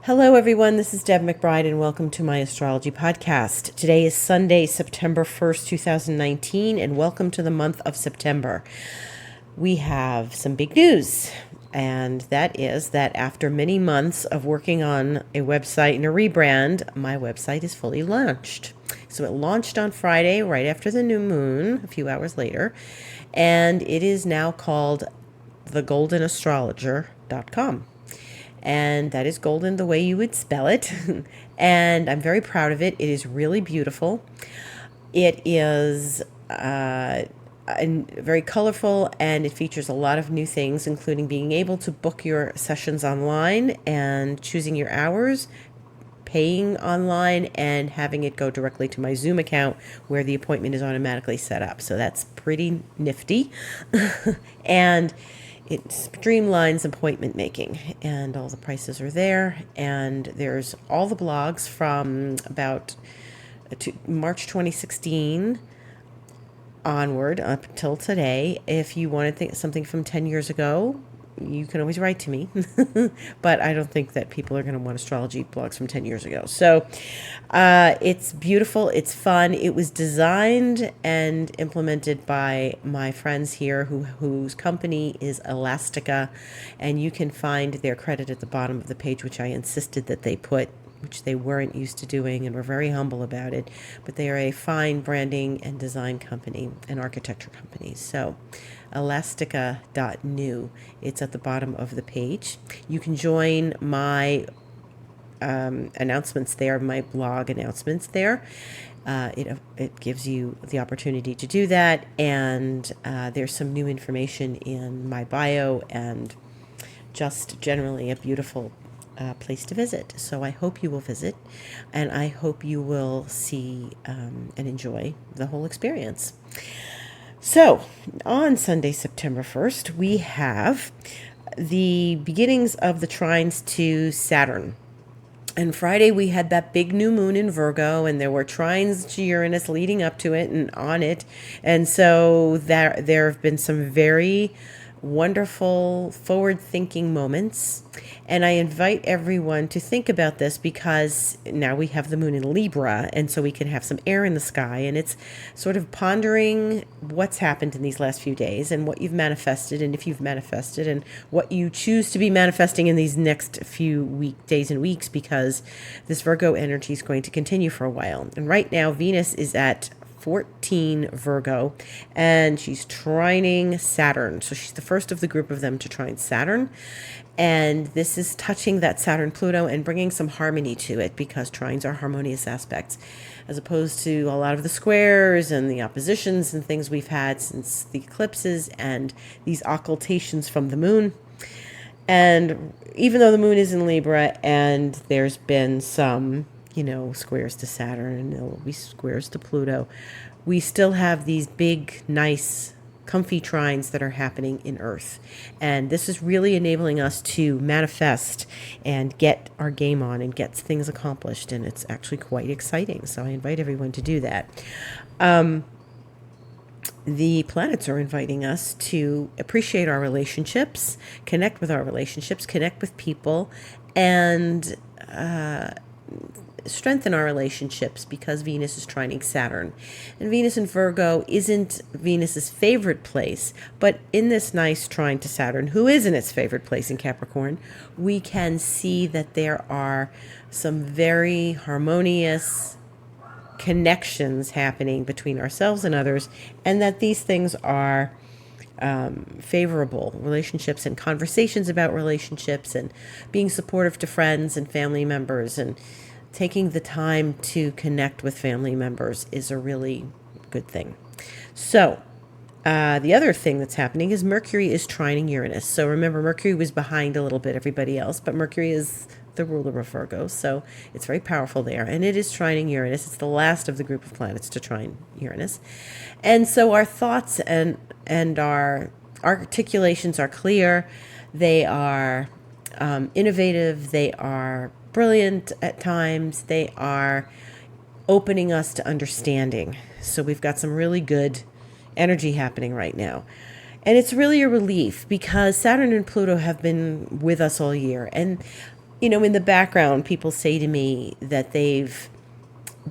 Hello, everyone. This is Deb McBride, and welcome to my astrology podcast. Today is Sunday, September 1st, 2019, and welcome to the month of September. We have some big news, and that is that after many months of working on a website and a rebrand, my website is fully launched. So it launched on Friday, right after the new moon, a few hours later, and it is now called thegoldenastrologer.com. And that is golden the way you would spell it. And I'm very proud of it. It is really beautiful. It is very colorful, and it features a lot of new things, including being able to book your sessions online and choosing your hours, paying online, and having it go directly to my Zoom account where the appointment is automatically set up. So that's pretty nifty. And it streamlines appointment making, and all the prices are there. And there's all the blogs from about March 2016 onward up until today. If you want to think something from 10 years ago, you can always write to me. But I don't think that people are going to want astrology blogs from 10 years ago. So it's beautiful. It's fun. It was designed and implemented by my friends here whose company is Elastica. And you can find their credit at the bottom of the page, which I insisted that they put, which they weren't used to doing and were very humble about it. But they are a fine branding and design company, an architecture company. So elastica.new. It's at the bottom of the page. You can join my announcements there, my blog announcements there. It gives you the opportunity to do that. And there's some new information in my bio, and just generally a beautiful place to visit. So I hope you will visit, and I hope you will see and enjoy the whole experience. So on Sunday, September 1st, we have the beginnings of the trines to Saturn. And Friday we had that big new moon in Virgo, and there were trines to Uranus leading up to it and on it. And so there have been some very wonderful forward-thinking moments. And I invite everyone to think about this, because now we have the moon in Libra, and so we can have some air in the sky, and it's sort of pondering what's happened in these last few days and what you've manifested, and if you've manifested, and what you choose to be manifesting in these next few days and weeks, because this Virgo energy is going to continue for a while. And right now Venus is at 14 Virgo, and she's trining Saturn. So she's the first of the group of them to trine Saturn. And this is touching that Saturn-Pluto and bringing some harmony to it, because trines are harmonious aspects, as opposed to a lot of the squares and the oppositions and things we've had since the eclipses and these occultations from the moon. And even though the moon is in Libra and there's been some squares to Saturn, and there'll be squares to Pluto, we still have these big, nice, comfy trines that are happening in Earth. And this is really enabling us to manifest and get our game on and get things accomplished. And it's actually quite exciting. So I invite everyone to do that. The planets are inviting us to appreciate our relationships, connect with our relationships, connect with people, and strengthen our relationships, because Venus is trining Saturn. And Venus in Virgo isn't Venus's favorite place, but in this nice trine to Saturn, who is in its favorite place in Capricorn, we can see that there are some very harmonious connections happening between ourselves and others, and that these things are favorable relationships and conversations about relationships, and being supportive to friends and family members, and taking the time to connect with family members is a really good thing. So the other thing that's happening is Mercury is trining Uranus. So remember, Mercury was behind a little bit everybody else, but Mercury is the ruler of Virgo, so it's very powerful there. And it is trining Uranus. It's the last of the group of planets to trine Uranus. And so our thoughts and our articulations are clear. They are innovative. They are brilliant at times. They are opening us to understanding. So we've got some really good energy happening right now. And it's really a relief, because Saturn and Pluto have been with us all year. And in the background, people say to me that they've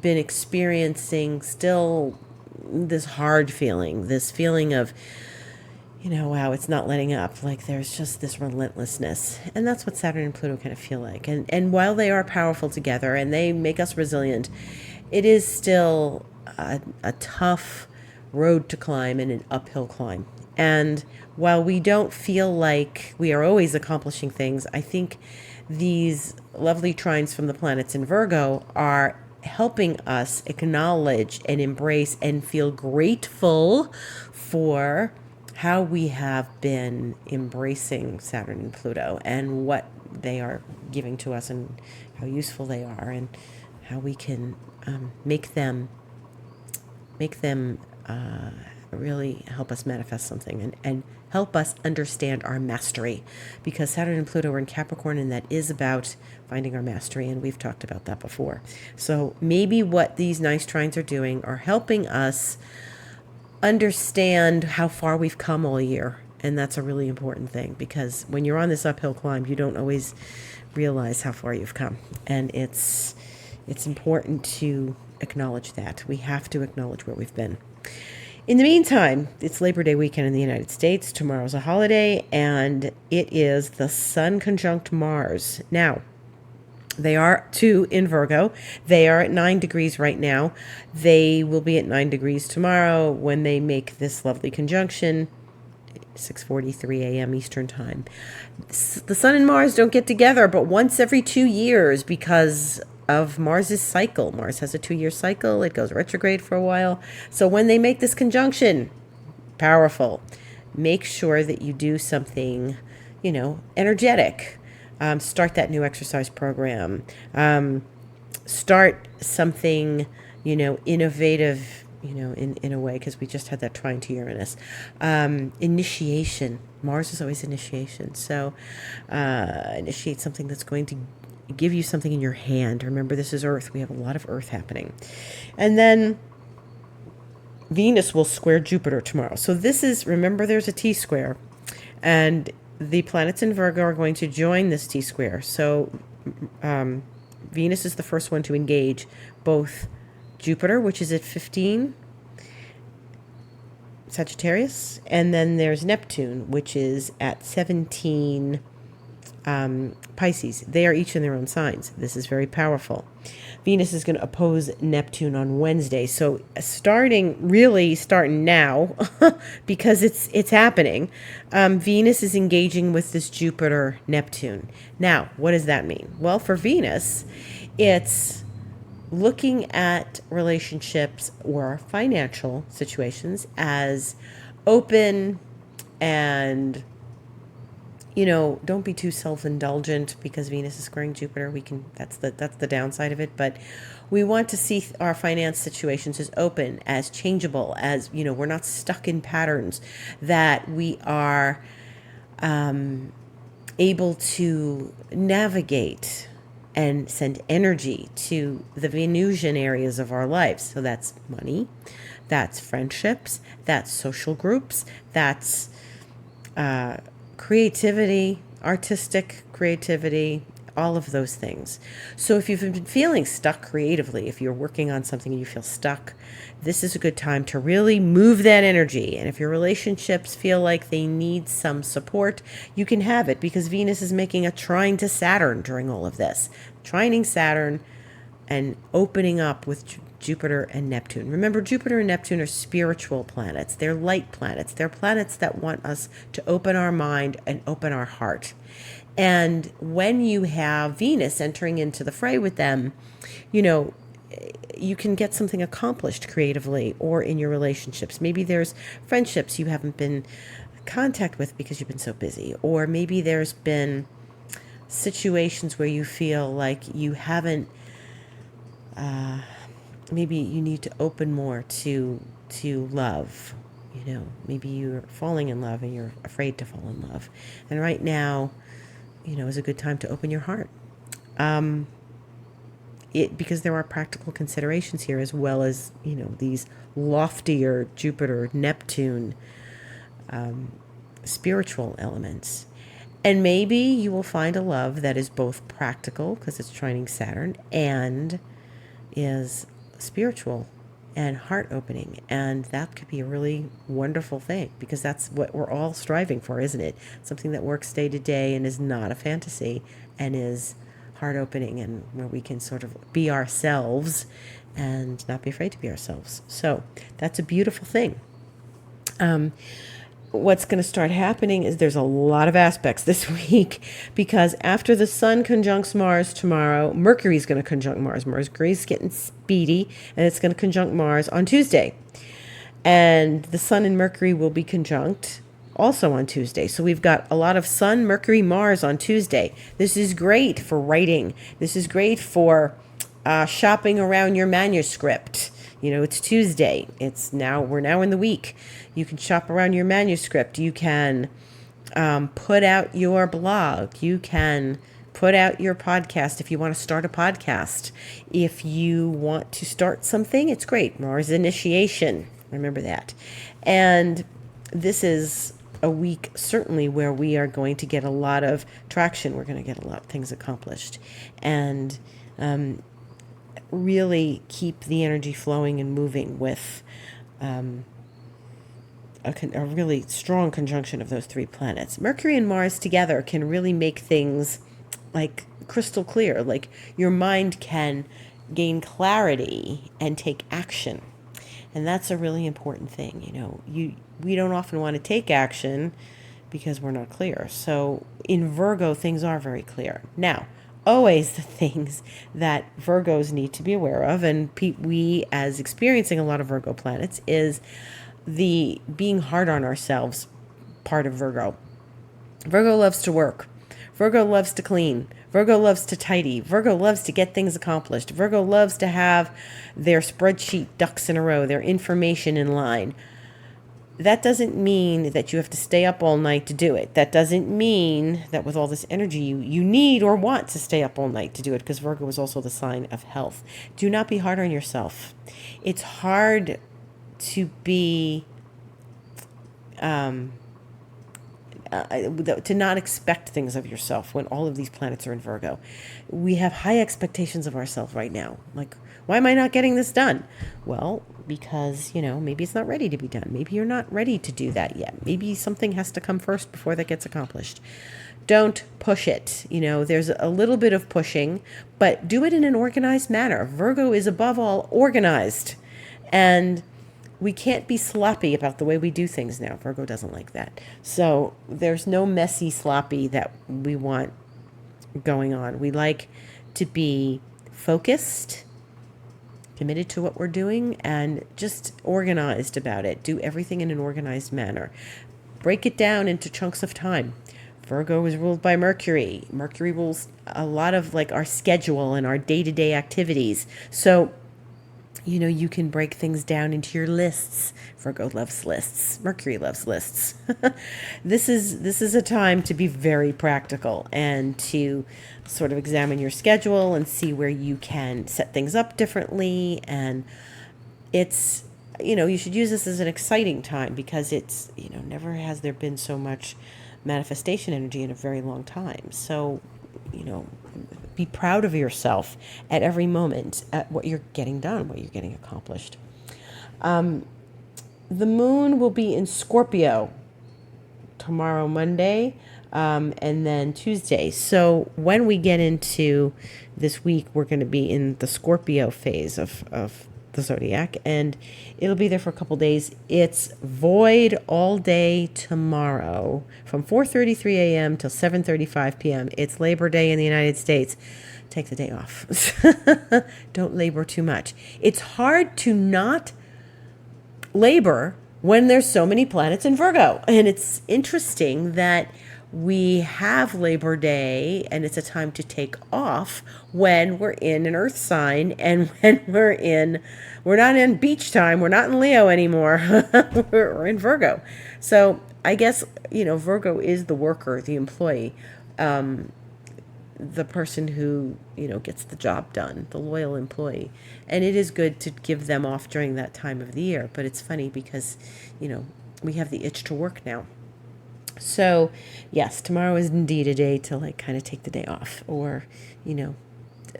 been experiencing still this hard feeling, this feeling of, wow, it's not letting up. Like there's just this relentlessness. And that's what Saturn and Pluto kind of feel like. And while they are powerful together and they make us resilient, it is still a tough road to climb and an uphill climb. And while we don't feel like we are always accomplishing things, I think these lovely trines from the planets in Virgo are helping us acknowledge and embrace and feel grateful for how we have been embracing Saturn and Pluto and what they are giving to us and how useful they are and how we can make them really help us manifest something and help us understand our mastery, because Saturn and Pluto are in Capricorn, and that is about finding our mastery, and we've talked about that before. So maybe what these nice trines are doing are helping us understand how far we've come all year, and that's a really important thing, because when you're on this uphill climb, you don't always realize how far you've come, and it's important to acknowledge that. We have to acknowledge where we've been. In the meantime, it's Labor Day weekend in the United States. Tomorrow's a holiday, and it is the Sun conjunct Mars. Now, they are two in Virgo. They are at 9 degrees right now. They will be at 9 degrees tomorrow when they make this lovely conjunction, 6:43 a.m. Eastern Time. The Sun and Mars don't get together but once every 2 years because of Mars's cycle. Mars has a 2-year cycle. It goes retrograde for a while. So when they make this conjunction, powerful. Make sure that you do something, energetic. Start that new exercise program. Start something, innovative, in a way, because we just had that trine to Uranus. Initiation. Mars is always initiation. So initiate something that's going to give you something in your hand. Remember, this is Earth. We have a lot of Earth happening. And then Venus will square Jupiter tomorrow. So this is, remember, there's a T-square. And the planets in Virgo are going to join this T-square. So Venus is the first one to engage both Jupiter, which is at 15 Sagittarius, and then there's Neptune, which is at 17 Pisces. They are each in their own signs. This is very powerful. Venus is going to oppose Neptune on Wednesday. So starting now, because it's happening, Venus is engaging with this Jupiter-Neptune. Now, what does that mean? Well, for Venus, it's looking at relationships or financial situations as open and, don't be too self-indulgent, because Venus is squaring Jupiter. That's the downside of it. But we want to see our finance situations as open, as changeable, as, we're not stuck in patterns, that we are able to navigate and send energy to the Venusian areas of our lives. So that's money, that's friendships, that's social groups, that's creativity, artistic creativity, all of those things. So if you've been feeling stuck creatively, if you're working on something and you feel stuck, this is a good time to really move that energy. And if your relationships feel like they need some support, you can have it, because Venus is making a trine to Saturn during all of this. Trining Saturn and opening up with Jupiter and Neptune. Remember, Jupiter and Neptune are spiritual planets. They're light planets. They're planets that want us to open our mind and open our heart. And when you have Venus entering into the fray with them, you can get something accomplished creatively or in your relationships. Maybe there's friendships you haven't been in contact with because you've been so busy. Or maybe there's been situations where you feel like you haven't, maybe you need to open more to love. Maybe you're falling in love and you're afraid to fall in love. And right now, is a good time to open your heart. Because there are practical considerations here, as well as, these loftier Jupiter, Neptune, spiritual elements. And maybe you will find a love that is both practical, because it's trining Saturn, and is spiritual and heart opening. And that could be a really wonderful thing, because that's what we're all striving for, isn't it? Something that works day to day and is not a fantasy and is heart opening, and where we can sort of be ourselves and not be afraid to be ourselves. So that's a beautiful thing. What's going to start happening is there's a lot of aspects this week, because after the Sun conjuncts Mars tomorrow, Mercury's going to conjunct Mars. Mercury's getting speedy, and it's going to conjunct Mars on Tuesday. And the Sun and Mercury will be conjunct also on Tuesday. So we've got a lot of Sun, Mercury, Mars on Tuesday. This is great for writing. This is great for shopping around your manuscript. You know, it's Tuesday. We're now in the week. You can shop around your manuscript. You can put out your blog. You can put out your podcast if you want to start a podcast. If you want to start something, it's great. Mars initiation. Remember that. And this is a week certainly where we are going to get a lot of traction. We're going to get a lot of things accomplished. And really keep the energy flowing and moving with a really strong conjunction of those three planets. Mercury and Mars together can really make things like crystal clear. Like your mind can gain clarity and take action. And that's a really important thing. You know, we don't often want to take action because we're not clear. So in Virgo, things are very clear. Now, always the things that Virgos need to be aware of, and we as experiencing a lot of Virgo planets, is the being hard on ourselves part of Virgo. Virgo loves to work. Virgo loves to clean. Virgo loves to tidy. Virgo loves to get things accomplished. Virgo loves to have their spreadsheet ducks in a row, their information in line. That doesn't mean that you have to stay up all night to do it. That doesn't mean that with all this energy you need or want to stay up all night to do it, because Virgo is also the sign of health. Do not be hard on yourself. It's hard to be to not expect things of yourself when all of these planets are in Virgo. We have high expectations of ourselves right now. Like, why am I not getting this done? Well, because, maybe it's not ready to be done. Maybe you're not ready to do that yet. Maybe something has to come first before that gets accomplished. Don't push it. There's a little bit of pushing, but do it in an organized manner. Virgo is above all organized. And we can't be sloppy about the way we do things now. Virgo doesn't like that. So there's no messy sloppy that we want going on. We like to be focused, committed to what we're doing, and just organized about it. Do everything in an organized manner. Break it down into chunks of time. Virgo is ruled by Mercury. Mercury rules a lot of our schedule and our day-to-day activities. So you can break things down into your lists. Virgo loves lists. Mercury loves lists. This is a time to be very practical and to sort of examine your schedule and see where you can set things up differently. And it's, you should use this as an exciting time, because it's, never has there been so much manifestation energy in a very long time. So, be proud of yourself at every moment at what you're getting done, what you're getting accomplished. The moon will be in Scorpio tomorrow, Monday, and then Tuesday. So when we get into this week, we're going to be in the Scorpio phase of the zodiac, and it'll be there for a couple days. It's void all day tomorrow from 4:33 a.m. till 7:35 p.m. It's Labor Day in the United States. Take the day off. Don't labor too much. It's hard to not labor when there's so many planets in Virgo. And it's interesting that we have Labor Day and it's a time to take off when we're in an earth sign, and when we're not in beach time, we're not in Leo anymore. We're in Virgo. So I guess, Virgo is the worker, the employee, the person who, gets the job done, the loyal employee. And it is good to give them off during that time of the year. But it's funny because, we have the itch to work now. So, yes, tomorrow is indeed a day to like kind of take the day off, or, you know,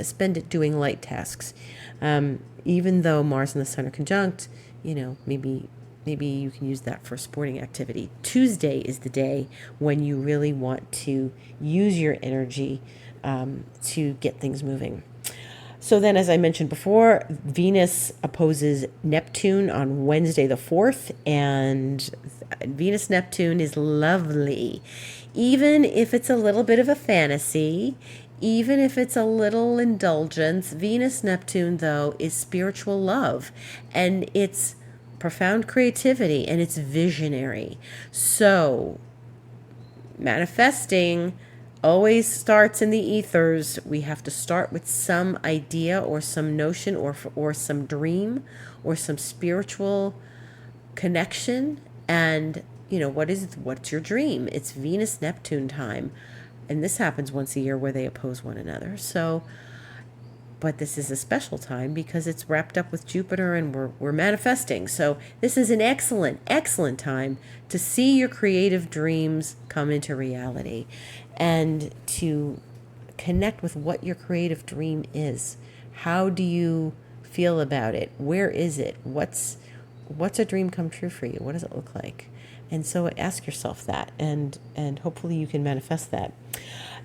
spend it doing light tasks. Even though Mars and the Sun are conjunct, maybe you can use that for sporting activity. Tuesday is the day when you really want to use your energy to get things moving. So then, as I mentioned before, Venus opposes Neptune on Wednesday the 4th, and Venus Neptune is lovely. Even if it's a little bit of a fantasy, even if it's a little indulgence, Venus Neptune, though, is spiritual love, and it's profound creativity, and it's visionary. So, manifesting always starts in the ethers. We have to start with some idea or some notion or some dream or some spiritual connection. And what's your dream? It's Venus Neptune time, and this happens once a year where they oppose one another. So, but this is a special time because it's wrapped up with Jupiter, and we're manifesting. So this is an excellent time to see your creative dreams come into reality and to connect with what your creative dream is. How do you feel about it? Where is it? What's a dream come true for you? What does it look like? And so ask yourself that, and hopefully you can manifest that.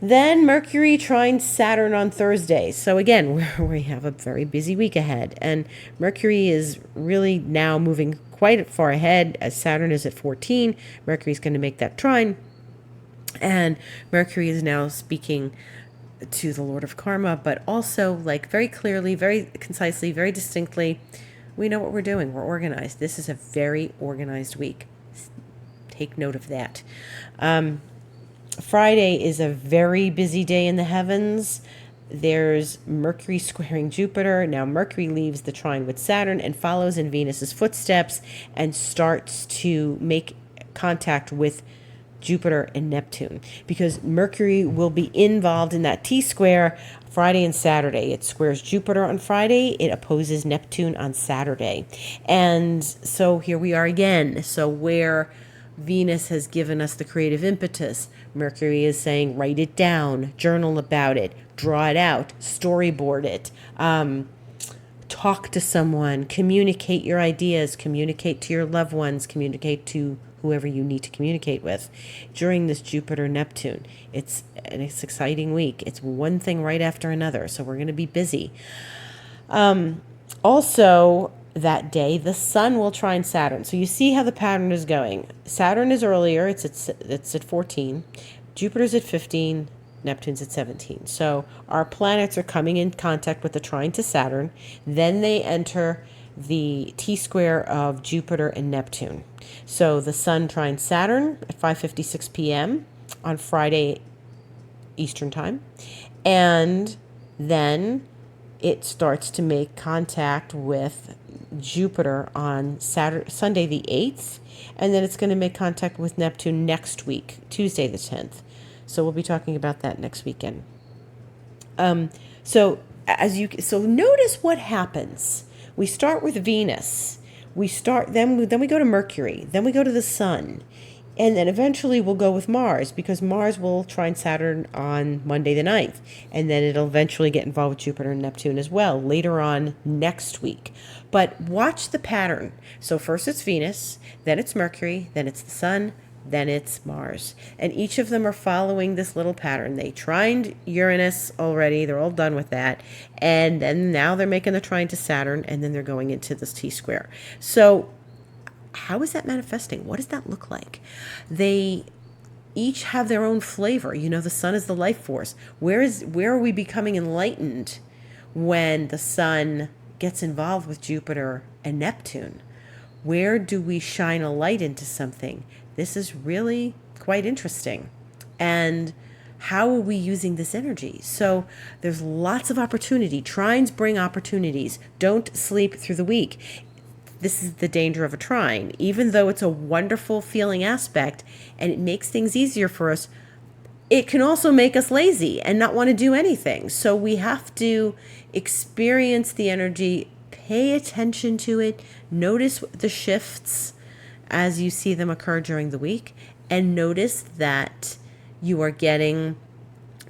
Then Mercury trines Saturn on Thursday. So again, we have a very busy week ahead. And Mercury is really now moving quite far ahead as Saturn is at 14. Mercury's going to make that trine. And Mercury is now speaking to the Lord of Karma, but also like very clearly, very concisely, very distinctly, we know what we're doing. We're organized. This is a very organized week. Take note of that. Friday is a very busy day in the heavens. There's Mercury squaring Jupiter. Now Mercury leaves the trine with Saturn and follows in Venus's footsteps and starts to make contact with Jupiter and Neptune, because Mercury will be involved in that T-square Friday and Saturday. It squares Jupiter on Friday. It opposes Neptune on Saturday. And so here we are again. So where Venus has given us the creative impetus, Mercury is saying, write it down, journal about it, draw it out, storyboard it, talk to someone, communicate your ideas, communicate to your loved ones, communicate to whoever you need to communicate with during this Jupiter-Neptune. It's an exciting week. It's one thing right after another, so we're going to be busy. Also, that day, the Sun will trine Saturn. So you see how the pattern is going. Saturn is earlier. It's at 14. Jupiter's at 15. Neptune's at 17. So our planets are coming in contact with the trine to Saturn. Then they enter the T-square of Jupiter and Neptune. So the Sun trines Saturn at 5:56 p.m. on Friday Eastern Time. And then it starts to make contact with Jupiter on Sunday the 8th, and then it's going to make contact with Neptune next week, Tuesday the 10th. So we'll be talking about that next weekend. So notice what happens. We start with Venus. Then we go to Mercury. Then we go to the Sun. And then eventually we'll go with Mars, because Mars will trine Saturn on Monday the 9th. And then it'll eventually get involved with Jupiter and Neptune as well later on next week. But watch the pattern. So first it's Venus, then it's Mercury, then it's the Sun, then it's Mars. And each of them are following this little pattern. They trined Uranus already. They're all done with that. And then now they're making the trine to Saturn, and then they're going into this T-square. So how is that manifesting? What does that look like? They each have their own flavor. The Sun is the life force. Where are we becoming enlightened when the Sun gets involved with Jupiter and Neptune? Where do we shine a light into something? This is really quite interesting. And how are we using this energy? So there's lots of opportunity. Trines bring opportunities. Don't sleep through the week. This is the danger of a trine. Even though it's a wonderful feeling aspect and it makes things easier for us, it can also make us lazy and not want to do anything. So we have to experience the energy, pay attention to it, notice the shifts as you see them occur during the week, and notice that you are getting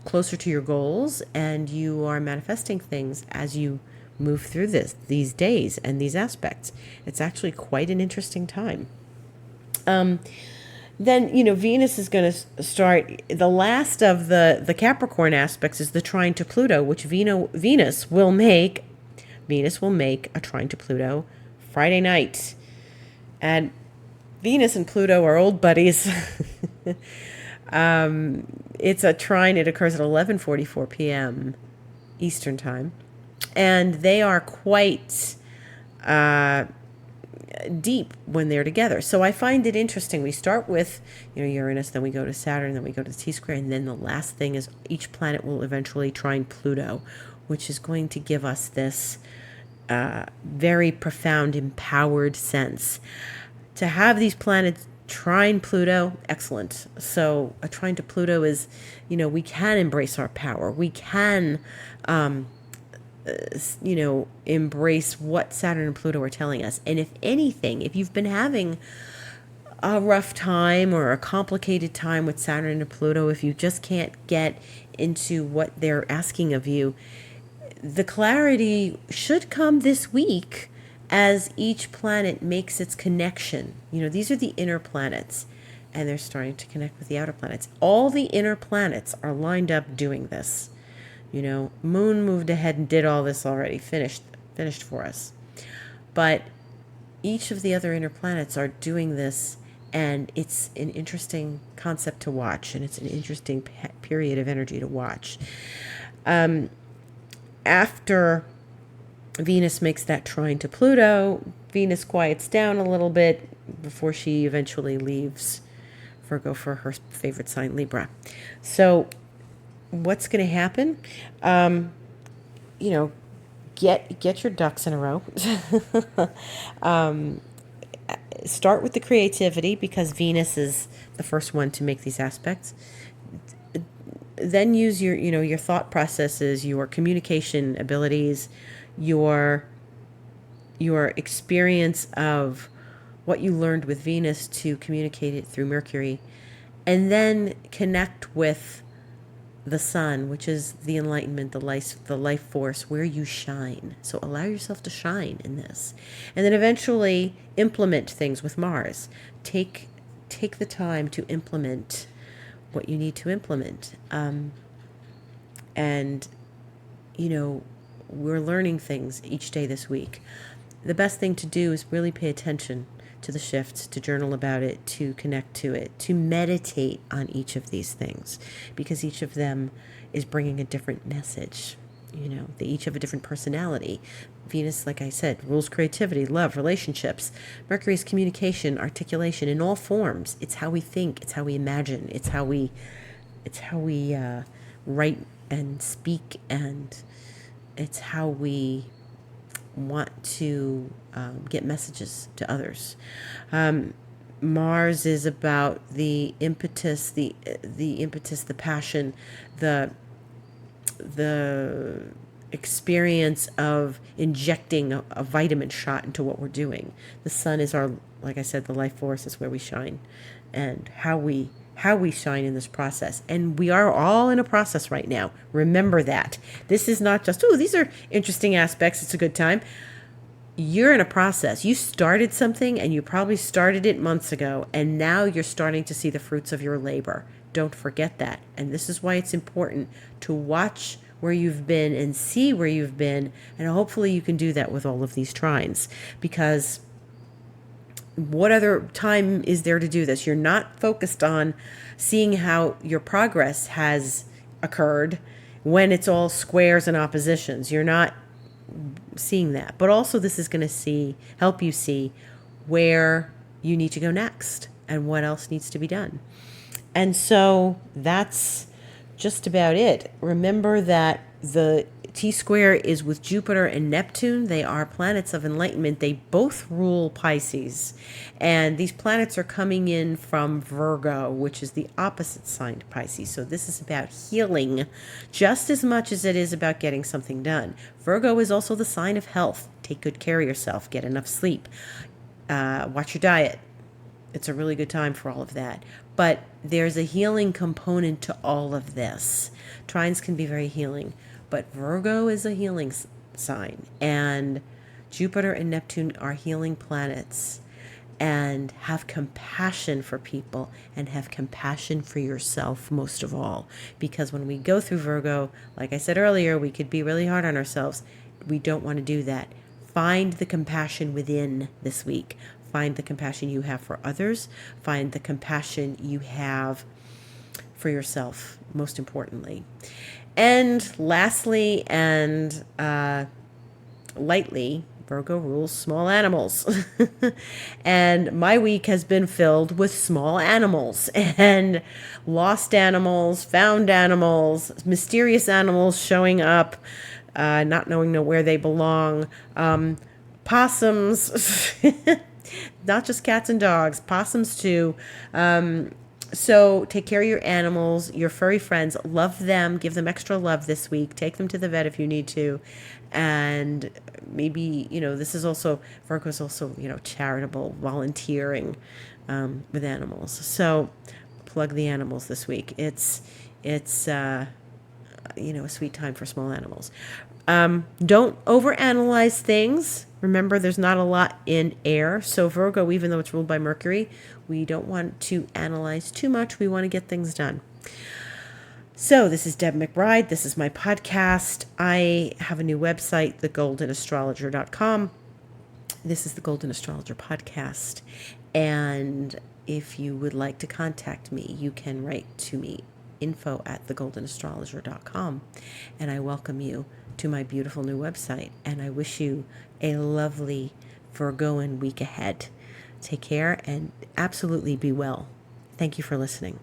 closer to your goals and you are manifesting things as you move through these days and these aspects. It's actually quite an interesting time. Then, Venus is going to start. The last of the Capricorn aspects is the trine to Pluto, which Venus will make. Venus will make a trine to Pluto Friday night. And Venus and Pluto are old buddies. It's a trine. It occurs at 11:44 p.m. Eastern time. And they are quite deep when they're together. So I find it interesting. We start with, Uranus, then we go to Saturn, then we go to the T-square, and then the last thing is each planet will eventually trine Pluto, which is going to give us this very profound, empowered sense. To have these planets trine Pluto, excellent. So a trine to Pluto is, we can embrace our power. We can embrace what Saturn and Pluto are telling us. And if anything, if you've been having a rough time or a complicated time with Saturn and Pluto, if you just can't get into what they're asking of you, the clarity should come this week as each planet makes its connection. These are the inner planets, and they're starting to connect with the outer planets. All the inner planets are lined up doing this. Moon moved ahead and did all this already, finished for us. But each of the other inner planets are doing this, and it's an interesting concept to watch, and it's an interesting period of energy to watch. After Venus makes that trine to Pluto, Venus quiets down a little bit before she eventually leaves Virgo for her favorite sign, Libra. So what's going to happen? Get your ducks in a row. Start with the creativity, because Venus is the first one to make these aspects. Then use your thought processes, your communication abilities, your experience of what you learned with Venus to communicate it through Mercury, and then connect with the sun, which is the enlightenment, the life force, where you shine. So allow yourself to shine in this. And then eventually implement things with Mars. Take the time to implement what you need to implement. And we're learning things each day this week. The best thing to do is really pay attention to the shifts, to journal about it, to connect to it, to meditate on each of these things, because each of them is bringing a different message. They each have a different personality. Venus, like I said, rules creativity, love, relationships. Mercury's communication, articulation in all forms. It's how we think, it's how we imagine, it's how we write and speak, and it's how we want to get messages to others. Mars is about the impetus, the passion, the experience of injecting a vitamin shot into what we're doing. The sun is like I said, the life force is where we shine, and how we shine in this process. And we are all in a process right now. Remember that. This is not just, these are interesting aspects, it's a good time. You're in a process. You started something, and you probably started it months ago, and now you're starting to see the fruits of your labor. Don't forget that. And this is why it's important to watch where you've been and see where you've been, and hopefully you can do that with all of these trines, because what other time is there to do this? You're not focused on seeing how your progress has occurred when it's all squares and oppositions. You're not seeing that. But also this is going to help you see where you need to go next and what else needs to be done. And so that's just about it. Remember that the T-square is with Jupiter and Neptune. They are planets of enlightenment. They both rule Pisces. And these planets are coming in from Virgo, which is the opposite sign to Pisces. So this is about healing just as much as it is about getting something done. Virgo is also the sign of health. Take good care of yourself. Get enough sleep. Watch your diet. It's a really good time for all of that. But there's a healing component to all of this. Trines can be very healing, but Virgo is a healing sign, and Jupiter and Neptune are healing planets. And have compassion for people and have compassion for yourself most of all. Because when we go through Virgo, like I said earlier, we could be really hard on ourselves. We don't want to do that. Find the compassion within this week. Find the compassion you have for others. Find the compassion you have for yourself, most importantly. And lastly, and lightly, Virgo rules small animals. And my week has been filled with small animals and lost animals, found animals, mysterious animals showing up, not knowing where they belong, possums, not just cats and dogs, possums too. So take care of your animals, your furry friends. Love them. Give them extra love this week. Take them to the vet if you need to. And maybe, this is also, Virgo is also, charitable, volunteering with animals. So plug the animals this week. It's a sweet time for small animals. Don't overanalyze things. Remember, there's not a lot in air. So Virgo, even though it's ruled by Mercury, we don't want to analyze too much. We want to get things done. So this is Deb McBride. This is my podcast. I have a new website, thegoldenastrologer.com. This is the Golden Astrologer Podcast. And if you would like to contact me, you can write to me, info@thegoldenastrologer.com. And I welcome you to my beautiful new website. And I wish you a lovely Virgoan week ahead. Take care and absolutely be well. Thank you for listening.